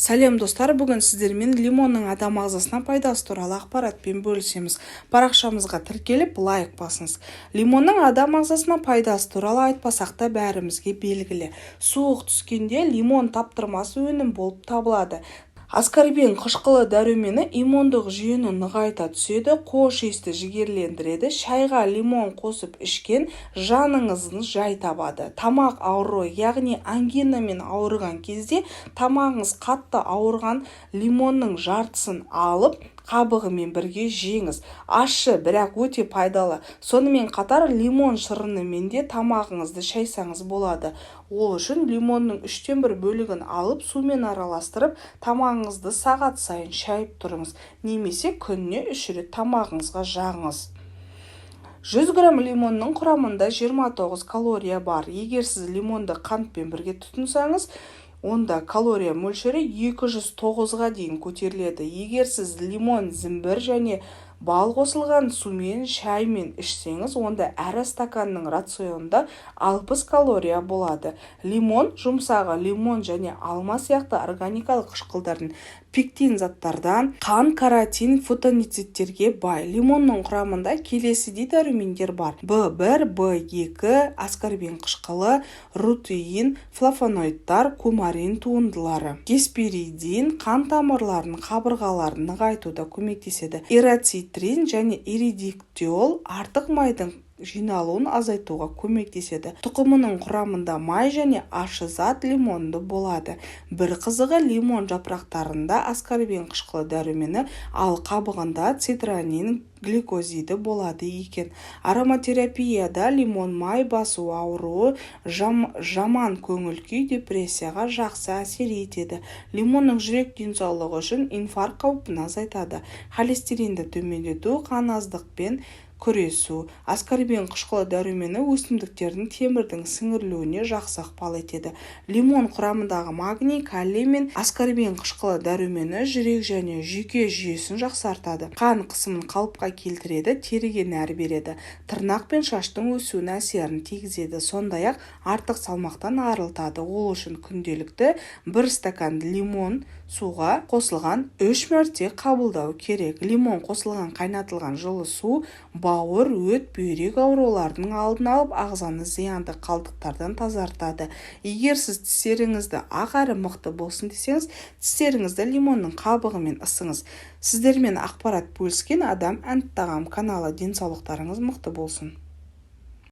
Сәлем достар, бүгін сіздермен лимонның адам ағзасына пайдасы туралы ақпаратпен бөлісеміз. Парақшамызға тіркеліп, лайк басыңыз. Лимонның адам ағзасына пайдасы туралы айтпасақ та бәрімізге белгілі. Суық түскенде лимон таптырмас өнім болып табылады. Аскорбин қышқылы дәрумені иммундық жүйені нығайта түседі, қош иісті жігерлендіреді. Шайға лимон қосып ішкен жаныңызын жай табады. Тамақ ауруы, яғни ангинамен ауырған кезде тамағыңыз қатты ауырған лимонның жартысын алып, қабығымен бірге жеңіз. Ащы, бірақ өте пайдалы. Сонымен қатар лимон шырынымен де тамағыңызды шайсаңыз болады. Ол үшін лимонның 1/3 бөлігін алып сумен араластырып, тамағыңызды сағат сайын шайып тұрыңыз. Немесе күніне 3 рет тамағыңызға жағыңыз. 100 грамм лимонның құрамында 29 калория бар. Егер сіз лимонды қантпен бірге тұтынсаңыз, онда калория мөлшері 209-ға дейін көтеріледі. Егер сіз лимон, зімбір және бал қосылған сумен, шаймен ішсеңіз, онда әр стаканның рационында 60 калория болады. Лимон, жұмсағы лимон және алма сияқты органикалық қышқылдардың пектин заттардан қан, каротин, фотоницидтерге бай. Лимонның құрамында келесідей дәрумендер бар: В1, В2, аскорбин қышқылы, рутеин, флавоноидтар, кумарин туындылары. Гесперидин қан тамырларын, қабырғаларын нығайтуда көмектеседі. Эрицитрин және иридиктиол артық майдың жиналуын азайтуға көмектеседі. Тұқымының құрамында май және ащы зат лимонды болады. Бір қызығы, лимон жапырақтарында аскорбин қышқылы дәрумені, ал қабығында цитронин гликозиді болады екен. Ароматерапияда лимон май басу ауруы, жаман көңіл-күй, депрессияға жақсы әсер етеді. Лимонның жүрек денсаулығы үшін инфаркт қаупін азайтады. Холестеринді төмендету, қан аздықпен күресу. Аскорбин қышқылы дәрумені өсімдіктердің темірдің сіңірілуіне жақсы ықпал етеді. Лимон құрамындағы магний, калий мен аскорбин қышқылы дәрумені жүрек және жүйке жүйесін жақсартады. Қан қысымын қалыпқа келтіреді, теріге нәр береді. Тырнақ пен шаштың өсуіне әсерін тигізеді. Сондай-ақ артық салмақтан арылтады. Ол үшін күнделікті 1 стакан лимон суға қосылған 3 мәрте қабылдау керек. Лимон қосылған қайнатылған жылы су бауыр, өт, бүйрек ауруларының алдын алып, ағзаны зиянды қалдықтардан тазартады. Егер сіз тістеріңізді ақ әрі мықты болсын десеңіз, тістеріңізді лимонның қабығымен ысыңыз. Сіздермен ақпарат бөліскен Адам әнд тағам каналы. Денсаулықтарыңыз мықты болсын.